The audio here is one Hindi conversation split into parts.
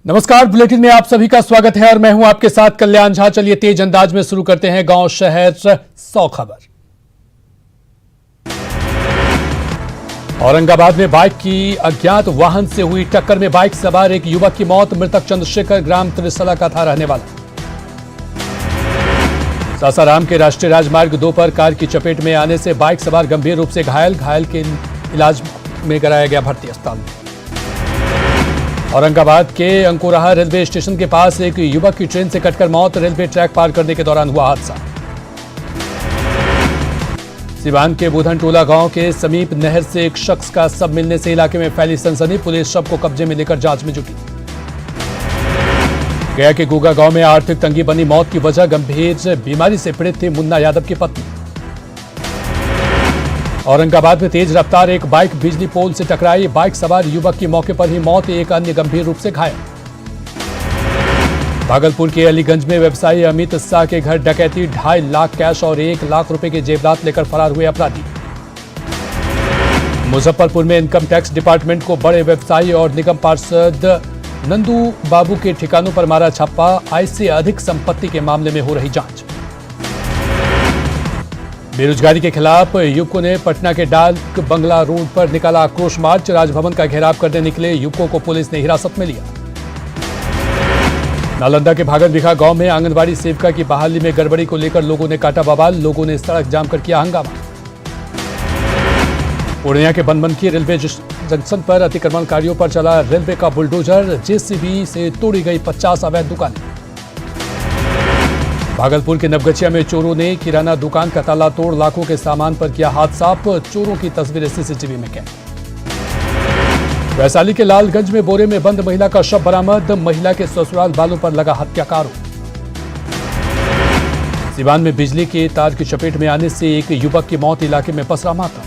नमस्कार, बुलेटिन में आप सभी का स्वागत है और मैं हूं आपके साथ कल्याण झा। चलिए तेज अंदाज में शुरू करते हैं गांव शहर 100 खबर। औरंगाबाद में बाइक की अज्ञात वाहन से हुई टक्कर में बाइक सवार एक युवक की मौत। मृतक चंद्रशेखर ग्राम त्रिसला का था रहने वाला। सासाराम के राष्ट्रीय राजमार्ग 2 पर कार की चपेट में आने से बाइक सवार गंभीर रूप से घायल के इलाज में कराया गया भर्ती अस्पताल में। औरंगाबाद के अंकुराहा रेलवे स्टेशन के पास एक युवक की ट्रेन से कटकर मौत। रेलवे ट्रैक पार करने के दौरान हुआ हादसा। सिवान के बुधन टोला गांव के समीप नहर से एक शख्स का शव मिलने से इलाके में फैली सनसनी। पुलिस शव को कब्जे में लेकर जांच में जुटी। गया के गोगा गांव में आर्थिक तंगी बनी मौत की वजह। गंभीर बीमारी से पीड़ित थी मुन्ना यादव की पत्नी। औरंगाबाद में तेज रफ्तार एक बाइक बिजली पोल से टकराई। बाइक सवार युवक की मौके पर ही मौत, एक अन्य गंभीर रूप से घायल। भागलपुर के अलीगंज में व्यवसायी अमित शाह के घर डकैती। 2.5 लाख कैश और 1 लाख रुपए के जेवरात लेकर फरार हुए अपराधी। मुजफ्फरपुर में इनकम टैक्स डिपार्टमेंट को बड़े व्यवसायी और निगम पार्षद नंदू बाबू के ठिकानों पर मारा छापा। आय से अधिक संपत्ति के मामले में हो रही जांच। बेरोजगारी के खिलाफ युवकों ने पटना के डाक बंगला रोड पर निकाला आक्रोश मार्च। राजभवन का घेराव करने निकले युवकों को पुलिस ने हिरासत में लिया। नालंदा के भागलबिखा गांव में आंगनबाड़ी सेविका की बहाली में गड़बड़ी को लेकर लोगों ने काटा बवाल। लोगों ने सड़क जाम कर किया हंगामा। पूर्णिया के बनमनखी रेलवे जंक्शन पर अतिक्रमणकारियों पर चला रेलवे का बुलडोजर। जेसीबी से तोड़ी गई 50 अवैध दुकानें। भागलपुर के नवगछिया में चोरों ने किराना दुकान का ताला तोड़ लाखों के सामान पर किया हाथ साफ। चोरों की तस्वीरें सीसीटीवी में कैद। वैशाली के लालगंज में बोरे में बंद महिला का शव बरामद। महिला के ससुराल वालों पर लगा हत्या का आरोप। सिवान में बिजली के तार की चपेट में आने से एक युवक की मौत, इलाके में पसरा मातम।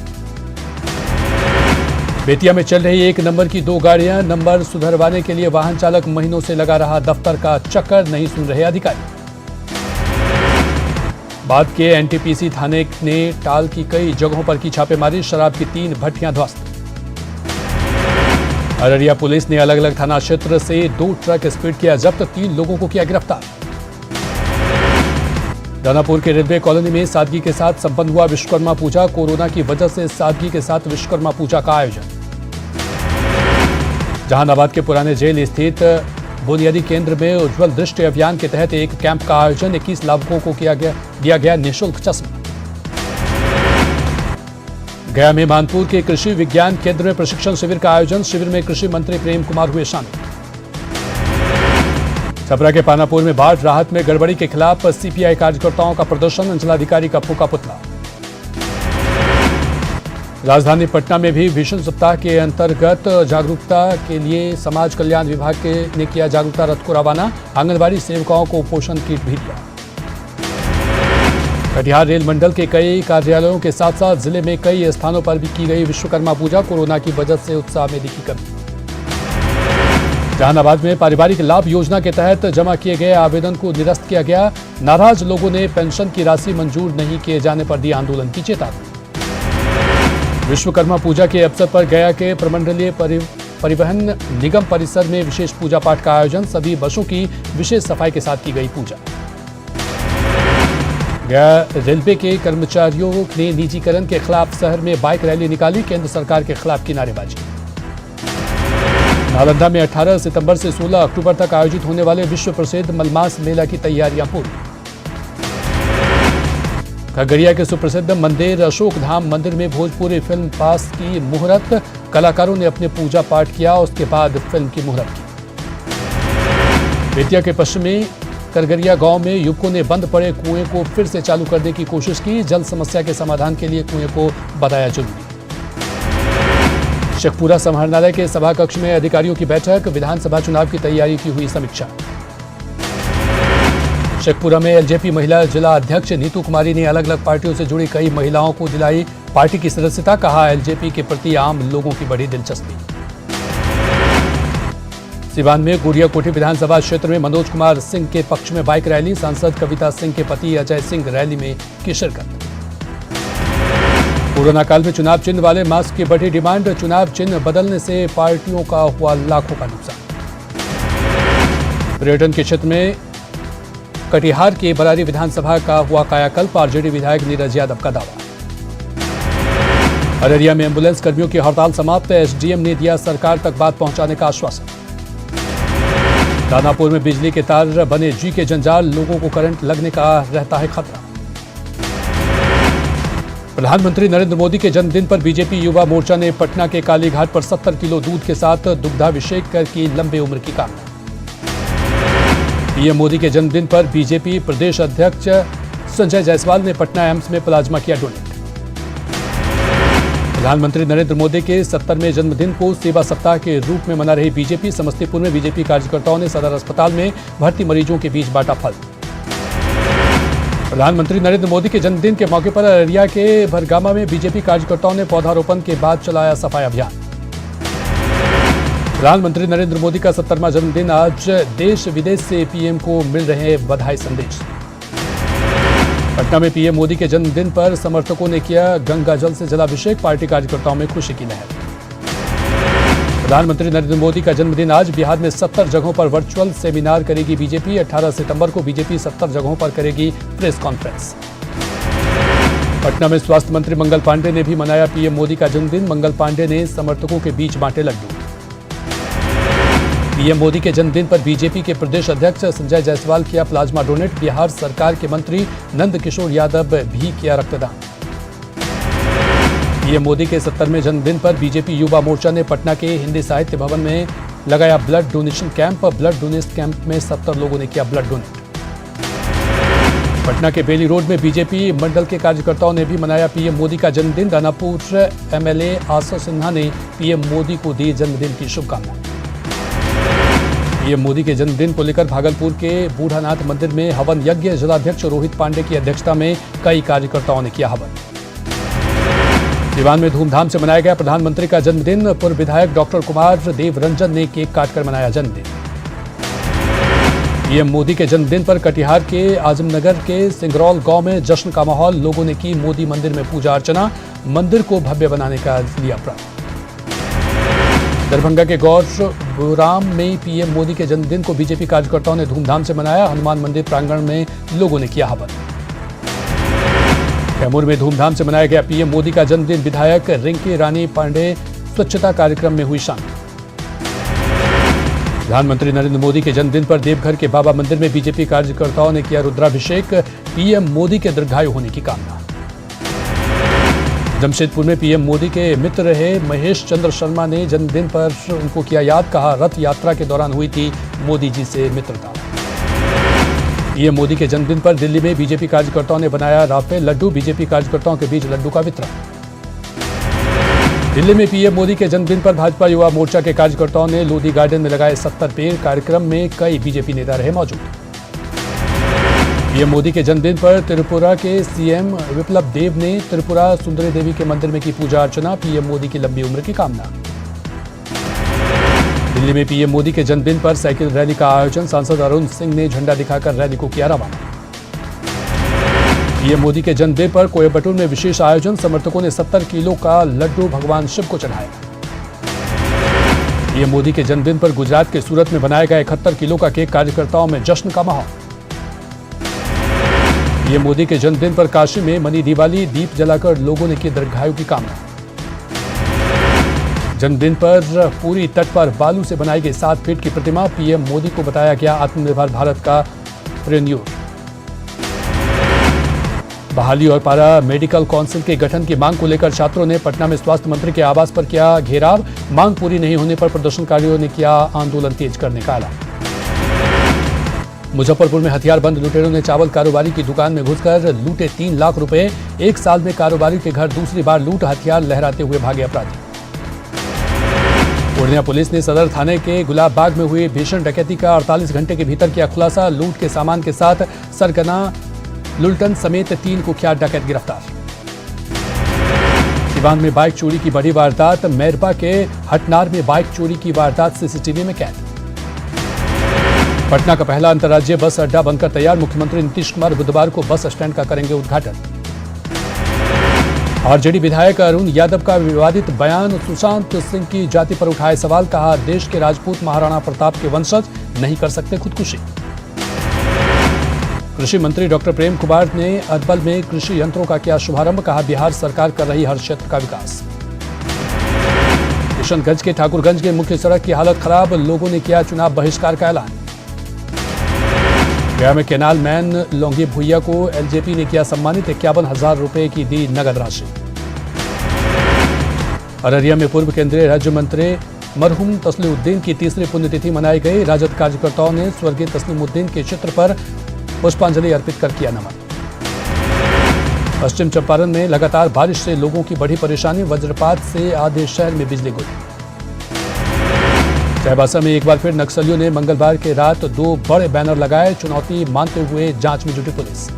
बेतिया में चल रही 1 नंबर की 2 गाड़ियां। नंबर सुधरवाने के लिए वाहन चालक महीनों से लगा रहा दफ्तर का चक्कर, नहीं सुन रहे अधिकारी। बाद के एनटीपीसी थाने ने टाल की कई जगहों पर की छापेमारी। शराब की 3 भट्टियां ध्वस्त। अररिया पुलिस ने अलग अलग थाना क्षेत्र से 2 ट्रक स्पीड किया जब्त। 3 लोगों को किया गिरफ्तार। दानापुर के रेलवे कॉलोनी में सादगी के साथ संपन्न हुआ विश्वकर्मा पूजा। कोरोना की वजह से सादगी के साथ विश्वकर्मा पूजा का आयोजन। जहानाबाद के पुराने जेल स्थित बुनियादी केंद्र में उज्जवल दृष्टि अभियान के तहत एक कैंप का आयोजन। 21 लाभुकों को दिया गया निःशुल्क चश्मा। गया में मानपुर के कृषि विज्ञान केंद्र में प्रशिक्षण शिविर का आयोजन। शिविर में कृषि मंत्री प्रेम कुमार हुए शामिल। छपरा के पानापुर में बाढ़ राहत में गड़बड़ी के खिलाफ सीपीआई कार्यकर्ताओं का प्रदर्शन। अंचलाधिकारी का फूका पुतला। राजधानी पटना में भी भीषण सप्ताह के अंतर्गत जागरूकता के लिए समाज कल्याण विभाग ने किया जागरूकता रथ को रवाना। आंगनबाड़ी सेविकाओं को पोषण किट भी दिया। कटिहार रेल मंडल के कई कार्यालयों के साथ साथ जिले में कई स्थानों पर भी की गई विश्वकर्मा पूजा। कोरोना की वजह से उत्साह में दिखी कमी। जहानाबाद में पारिवारिक लाभ योजना के तहत जमा किए गए आवेदन को निरस्त किया गया। नाराज लोगों ने पेंशन की राशि मंजूर नहीं किए जाने पर दी आंदोलन की चेतावनी। विश्वकर्मा पूजा के अवसर पर गया के प्रमंडलीय परिवहन निगम परिसर में विशेष पूजा पाठ का आयोजन। सभी बसों की विशेष सफाई के साथ की गई पूजा। गया रेलवे के कर्मचारियों ने निजीकरण के खिलाफ शहर में बाइक रैली निकाली। केंद्र सरकार के खिलाफ की नारेबाजी। नालंदा में 18 सितंबर से 16 अक्टूबर तक आयोजित होने वाले विश्व प्रसिद्ध मलमास मेला की तैयारियां पूरी। खगड़िया के सुप्रसिद्ध मंदिर अशोक धाम मंदिर में भोजपुरी फिल्म पास की मुहूर्त। कलाकारों ने अपने पूजा पाठ किया, उसके बाद फिल्म की मुहूर्त की। बेतिया के पश्चिमी करगरिया गांव में युवकों ने बंद पड़े कुएं को फिर से चालू करने की कोशिश की। जल समस्या के समाधान के लिए कुएं को बताया जरूरी। शेखपुरा समाहरणालय के सभा कक्ष में अधिकारियों की बैठक। विधानसभा चुनाव की तैयारी की हुई समीक्षा। शेखपुरा में एलजेपी महिला जिला अध्यक्ष नीतू कुमारी ने अलग अलग पार्टियों से जुड़ी कई महिलाओं को दिलाई पार्टी की सदस्यता। कहा एलजेपी के प्रति आम लोगों की बढ़ी दिलचस्पी। सिवान में गुड़िया कोठी विधानसभा क्षेत्र में मनोज कुमार सिंह के पक्ष में बाइक रैली। सांसद कविता सिंह के पति अजय सिंह रैली में की शिरकत। कोरोना काल में चुनाव चिन्ह वाले मास्क की बढ़ी डिमांड। चुनाव चिन्ह बदलने से पार्टियों का हुआ लाखों का नुकसान। पर्यटन के क्षेत्र में कटिहार के बरारी विधानसभा का हुआ कायाकल्प, आरजेडी विधायक नीरज यादव का दावा। अररिया में एम्बुलेंस कर्मियों की हड़ताल समाप्त, एसडीएम ने दिया सरकार तक बात पहुंचाने का आश्वासन। दानापुर में बिजली के तार बने जी के जंजाल, लोगों को करंट लगने का रहता है खतरा। प्रधानमंत्री नरेंद्र मोदी के जन्मदिन पर बीजेपी युवा मोर्चा ने पटना के कालीघाट पर 70 किलो दूध के साथ दुग्धाभिषेक कर की लंबी उम्र की कामना। पीएम मोदी के जन्मदिन पर बीजेपी प्रदेश अध्यक्ष संजय जायसवाल ने पटना एम्स में प्लाज्मा किया डोनेट। प्रधानमंत्री नरेंद्र मोदी के 70वें जन्मदिन को सेवा सप्ताह के रूप में मना रही बीजेपी। समस्तीपुर में बीजेपी कार्यकर्ताओं ने सदर अस्पताल में भर्ती मरीजों के बीच बांटा फल। प्रधानमंत्री नरेंद्र मोदी के जन्मदिन के मौके पर अररिया के भरगामा में बीजेपी कार्यकर्ताओं ने पौधारोपण के बाद चलाया सफाई अभियान। प्रधानमंत्री नरेंद्र मोदी का 70वां जन्मदिन आज, देश विदेश से पीएम को मिल रहे बधाई संदेश। पटना में पीएम मोदी के जन्मदिन पर समर्थकों ने किया गंगा जल से जलाभिषेक, पार्टी कार्यकर्ताओं में खुशी की लहर। प्रधानमंत्री नरेंद्र मोदी का जन्मदिन आज, बिहार में 70 जगहों पर वर्चुअल सेमिनार करेगी बीजेपी। 18 सितंबर को बीजेपी 70 जगहों पर करेगी प्रेस कॉन्फ्रेंस। पटना में स्वास्थ्य मंत्री मंगल पांडे ने भी मनाया पीएम मोदी का जन्मदिन। मंगल पांडे ने समर्थकों के बीच बांटे लड्डू। पीएम मोदी के जन्मदिन पर बीजेपी के प्रदेश अध्यक्ष संजय जायसवाल किया प्लाज्मा डोनेट। बिहार सरकार के मंत्री नंद किशोर यादव भी किया रक्तदान। पीएम मोदी के 70वें जन्मदिन पर बीजेपी युवा मोर्चा ने पटना के हिंदी साहित्य भवन में लगाया blood donation camp. Blood donation camp में 70 लोगों ने किया ब्लड डोनेट। पटना के बेली रोड में बीजेपी मंडल के कार्यकर्ताओं ने भी मनाया पीएम मोदी का जन्मदिन। दानापुर एमएलए आशा सिन्हा ने पीएम मोदी को दी जन्मदिन की शुभकामनाएं। पीएम मोदी के जन्मदिन को लेकर भागलपुर के बूढ़ानाथ मंदिर में हवन यज्ञ, जिलाध्यक्ष रोहित पांडे की अध्यक्षता में कई कार्यकर्ताओं ने किया हवन। दीवान में धूमधाम से मनाया गया प्रधानमंत्री का जन्मदिन। पूर्व विधायक डॉक्टर कुमार देव रंजन ने केक काटकर मनाया जन्मदिन। पीएम मोदी के जन्मदिन पर कटिहार के आजमनगर के सिंगरौल गांव में जश्न का माहौल, लोगों ने की मोदी मंदिर में पूजा अर्चना, मंदिर को भव्य बनाने का लिया प्रण। दरभंगा के गौरराम में पीएम मोदी के जन्मदिन को बीजेपी कार्यकर्ताओं ने धूमधाम से मनाया। हनुमान मंदिर प्रांगण में लोगों ने किया हवन। कैमूर में धूमधाम से मनाया गया पीएम मोदी का जन्मदिन। विधायक रिंकी रानी पांडे स्वच्छता कार्यक्रम में हुई शामिल। प्रधानमंत्री नरेंद्र मोदी के जन्मदिन पर देवघर के बाबा मंदिर में बीजेपी कार्यकर्ताओं ने किया रुद्राभिषेक, पीएम मोदी के दीर्घायु होने की कामना। जमशेदपुर में पीएम मोदी के मित्र रहे महेश चंद्र शर्मा ने जन्मदिन पर उनको किया याद, कहा रथ यात्रा के दौरान हुई थी मोदी जी से मित्रता। पीएम मोदी के जन्मदिन पर दिल्ली में बीजेपी कार्यकर्ताओं ने बनाया राफेल लड्डू, बीजेपी कार्यकर्ताओं के बीच लड्डू का वितरण। दिल्ली में पीएम मोदी के जन्मदिन पर भाजपा युवा मोर्चा के कार्यकर्ताओं ने लोधी गार्डन में लगाए 70 पेड़। कार्यक्रम में कई बीजेपी नेता रहे मौजूद। पीएम मोदी के जन्मदिन पर त्रिपुरा के सीएम विप्लव देव ने त्रिपुरा सुंदरी देवी के मंदिर में की पूजा अर्चना, पीएम मोदी की लंबी उम्र की कामना। दिल्ली में पीएम मोदी के जन्मदिन पर साइकिल रैली का आयोजन, सांसद अरुण सिंह ने झंडा दिखाकर रैली को किया रवाना। पीएम मोदी के जन्मदिन पर कोयम्बटूर में विशेष आयोजन, समर्थकों ने 70 किलो का लड्डू भगवान शिव को चढ़ाया। पीएम मोदी के जन्मदिन पर गुजरात के सूरत में बनाया गया 71 किलो का केक, कार्यकर्ताओं में जश्न का माहौल। पीएम मोदी के जन्मदिन पर काशी में मनी दिवाली, दीप जलाकर लोगों ने की दीर्घायु की कामना। जन्मदिन पर पूरी तट पर बालू से बनाई गई 7 फीट की प्रतिमा, पीएम मोदी को बताया गया आत्मनिर्भर भारत का प्रेरणास्रोत। बहाली और पारा मेडिकल काउंसिल के गठन की मांग को लेकर छात्रों ने पटना में स्वास्थ्य मंत्री के आवास पर किया घेराव, मांग पूरी नहीं होने पर प्रदर्शनकारियों ने किया आंदोलन तेज करने का ऐलान। मुजफ्फरपुर में हथियारबंद लुटेरों ने चावल कारोबारी की दुकान में घुसकर लूटे 3 लाख रुपए। 1 साल में कारोबारी के घर दूसरी बार लूट, हथियार लहराते हुए भागे अपराधी। पूर्णिया पुलिस ने सदर थाने के गुलाब बाग में हुई भीषण डकैती का 48 घंटे के भीतर किया खुलासा। लूट के सामान के साथ सरगना लुल्टन समेत 3 कुख्यात डकैत गिरफ्तार। सिवान में बाइक चोरी की बड़ी वारदात, मैरबा के हटनार में बाइक चोरी की वारदात सीसीटीवी में कैद। पटना का पहला अंतर्राज्यीय बस अड्डा बनकर तैयार, मुख्यमंत्री नीतीश कुमार बुधवार को बस स्टैंड का करेंगे उद्घाटन। आरजेडी विधायक अरुण यादव का विवादित बयान, सुशांत सिंह की जाति पर उठाए सवाल, कहा देश के राजपूत महाराणा प्रताप के वंशज नहीं कर सकते खुदकुशी। कृषि मंत्री डॉक्टर प्रेम कुमार ने अरवल में कृषि यंत्रों का किया शुभारंभ, कहा बिहार सरकार कर रही हर क्षेत्र का विकास। किशनगंज के ठाकुरगंज के मुख्य सड़क की हालत खराब, लोगों ने किया चुनाव बहिष्कार का ऐलान। गया में कैनाल मैन लोंगी भुइया को एलजेपी ने किया सम्मानित, 51,000 रुपए की दी नगद राशि। अररिया में पूर्व केंद्रीय राज्य मंत्री मरहूम तस्लीमुद्दीन की तीसरी पुण्यतिथि मनाई गई, राजद कार्यकर्ताओं ने स्वर्गीय तस्लीमुद्दीन के चित्र पर पुष्पांजलि अर्पित कर किया नमन। पश्चिम चंपारण में लगातार बारिश से लोगों की बढ़ी परेशानी, वज्रपात से आधे शहर में बिजली गुल। चाईबासा में एक बार फिर नक्सलियों ने मंगलवार के रात 2 बड़े बैनर लगाए, चुनौती मानते हुए जांच में जुटी पुलिस।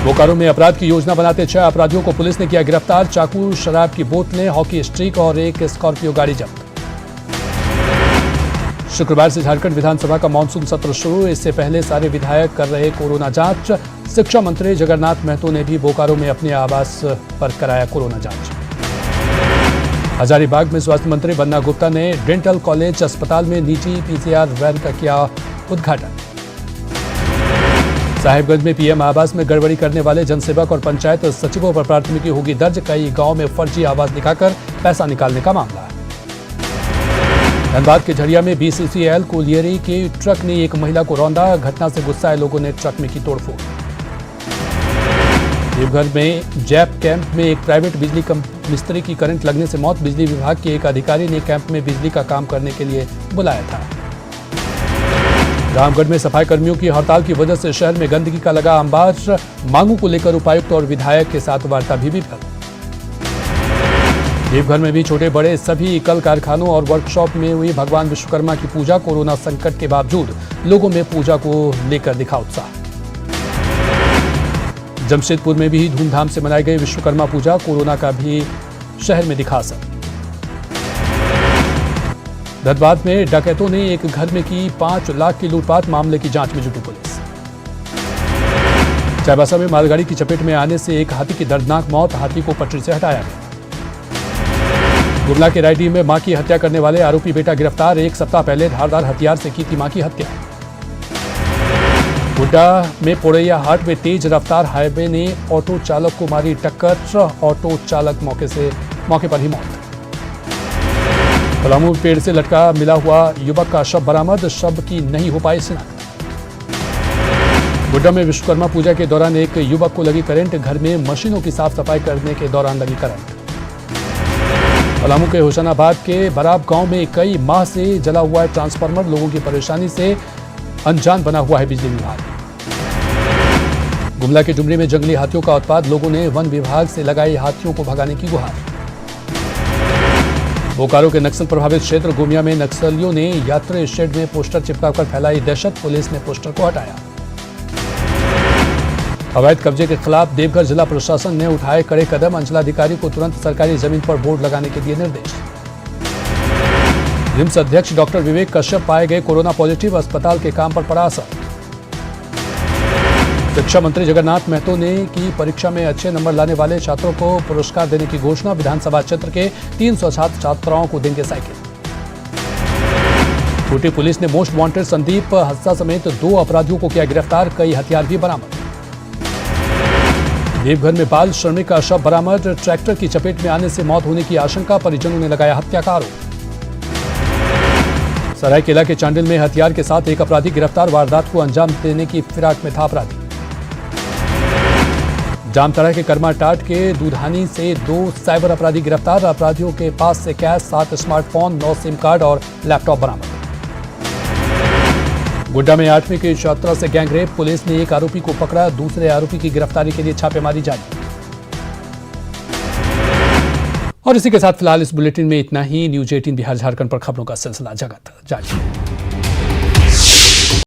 बोकारो में अपराध की योजना बनाते 6 अपराधियों को पुलिस ने किया गिरफ्तार, चाकू, शराब की बोतलें, हॉकी स्टिक और एक स्कॉर्पियो गाड़ी जब्त। शुक्रवार से झारखंड विधानसभा का मानसून सत्र शुरू, इससे पहले सारे विधायक कर रहे कोरोना जांच। शिक्षा मंत्री जगन्नाथ महतो ने भी बोकारो में अपने आवास पर कराया कोरोना जांच। हजारीबाग में स्वास्थ्य मंत्री बन्ना गुप्ता ने डेंटल कॉलेज अस्पताल में निजी पीसीआर वैन का किया उद्घाटन। साहिबगंज में पीएम आवास में गड़बड़ी करने वाले जनसेवक और पंचायत सचिवों पर प्राथमिकी होगी दर्ज, कई गांव में फर्जी आवास दिखाकर पैसा निकालने का मामला। धनबाद के झरिया में बीसीसीएल कोलियरी के ट्रक ने एक महिला को रौंदा, घटना से गुस्साए लोगों ने ट्रक में की तोड़फोड़। देवघर में जैप कैंप में एक प्राइवेट बिजली मिस्त्री की करंट लगने से मौत, बिजली विभाग के एक अधिकारी ने कैंप में बिजली का काम करने के लिए बुलाया था। रामगढ़ में सफाई कर्मियों की हड़ताल की वजह से शहर में गंदगी का लगा अंबार, मांगों को लेकर उपायुक्त और विधायक के साथ वार्ता भी विफल। देवघर में भी छोटे बड़े सभी कल कारखानों और वर्कशॉप में हुई भगवान विश्वकर्मा की पूजा, कोरोना संकट के बावजूद लोगों में पूजा को लेकर दिखा उत्साह। जमशेदपुर में भी धूमधाम से मनाई गई विश्वकर्मा पूजा, कोरोना का भी शहर में दिखा असर। धनबाद में डकैतों ने एक घर में की 5 लाख की लूटपाट, मामले की जांच में जुटी पुलिस। चाईबासा में मालगाड़ी की चपेट में आने से एक हाथी की दर्दनाक मौत, हाथी को पटरी से हटाया गया। गुमला के रायडीह में मां की हत्या करने वाले आरोपी बेटा गिरफ्तार, 1 सप्ताह पहले धारदार हथियार से की थी मां की हत्या। गोड्डा में पोड़ैया हाट में तेज रफ्तार हाईवे ने ऑटो चालक को मारी टक्कर, ऑटो चालक मौके पर ही मौत। पलामू में पेड़ से लटका मिला हुआ युवक का शव बरामद, शव की नहीं हो पाई शिनाख्त। गोड्डा में विश्वकर्मा पूजा के दौरान एक युवक को लगी करंट, घर में मशीनों की साफ सफाई करने के दौरान लगी करंट। पलामू के होशंगाबाद के बराब गांव में कई माह से जला हुआ है ट्रांसफार्मर, लोगों की परेशानी से अनजान बना हुआ है बिजली विभाग। गुमला के डुमरी में जंगली हाथियों का उत्पात, लोगों ने वन विभाग से लगाई हाथियों को भगाने की गुहार। बोकारो के नक्सल प्रभावित क्षेत्र गोमिया में नक्सलियों ने यात्री शेड में पोस्टर चिपकाकर फैलाई दहशत, पुलिस ने पोस्टर को हटाया। अवैध कब्जे के खिलाफ देवघर जिला प्रशासन ने उठाए कड़े कदम, अंचलाधिकारी को तुरंत सरकारी जमीन पर बोर्ड लगाने के दिए निर्देश। रिम्स अध्यक्ष डॉक्टर विवेक कश्यप पाए गए कोरोना पॉजिटिव, अस्पताल के काम पर पड़ा असर। शिक्षा मंत्री जगन्नाथ महतो ने की परीक्षा में अच्छे नंबर लाने वाले छात्रों को पुरस्कार देने की घोषणा, विधानसभा क्षेत्र के 300 छात्र छात्राओं को देंगे साइकिल। खूंटी पुलिस ने मोस्ट वांटेड संदीप हस्सा समेत 2 अपराधियों को किया गिरफ्तार, कई हथियार भी बरामद। देवघर में बाल श्रमिक का शव बरामद, ट्रैक्टर की चपेट में आने से मौत होने की आशंका, परिजनों ने लगाया हत्या का आरोप। सरायकेला के चांडिल में हथियार के साथ एक अपराधी गिरफ्तार, वारदात को अंजाम देने की फिराक में था अपराधी। जामताड़ा के कर्माटाट के दूधानी से 2 साइबर अपराधी गिरफ्तार, अपराधियों के पास से कैश, 7 स्मार्टफोन, 9 सिम कार्ड और लैपटॉप बरामद। गोड्डा में 8वीं की छात्रा से गैंगरेप, पुलिस ने एक आरोपी को पकड़ा, दूसरे आरोपी की गिरफ्तारी के लिए छापेमारी जारी। और इसी के साथ फिलहाल इस बुलेटिन में इतना ही। न्यूज 18 बिहार झारखंड पर खबरों का सिलसिला जगत जारी।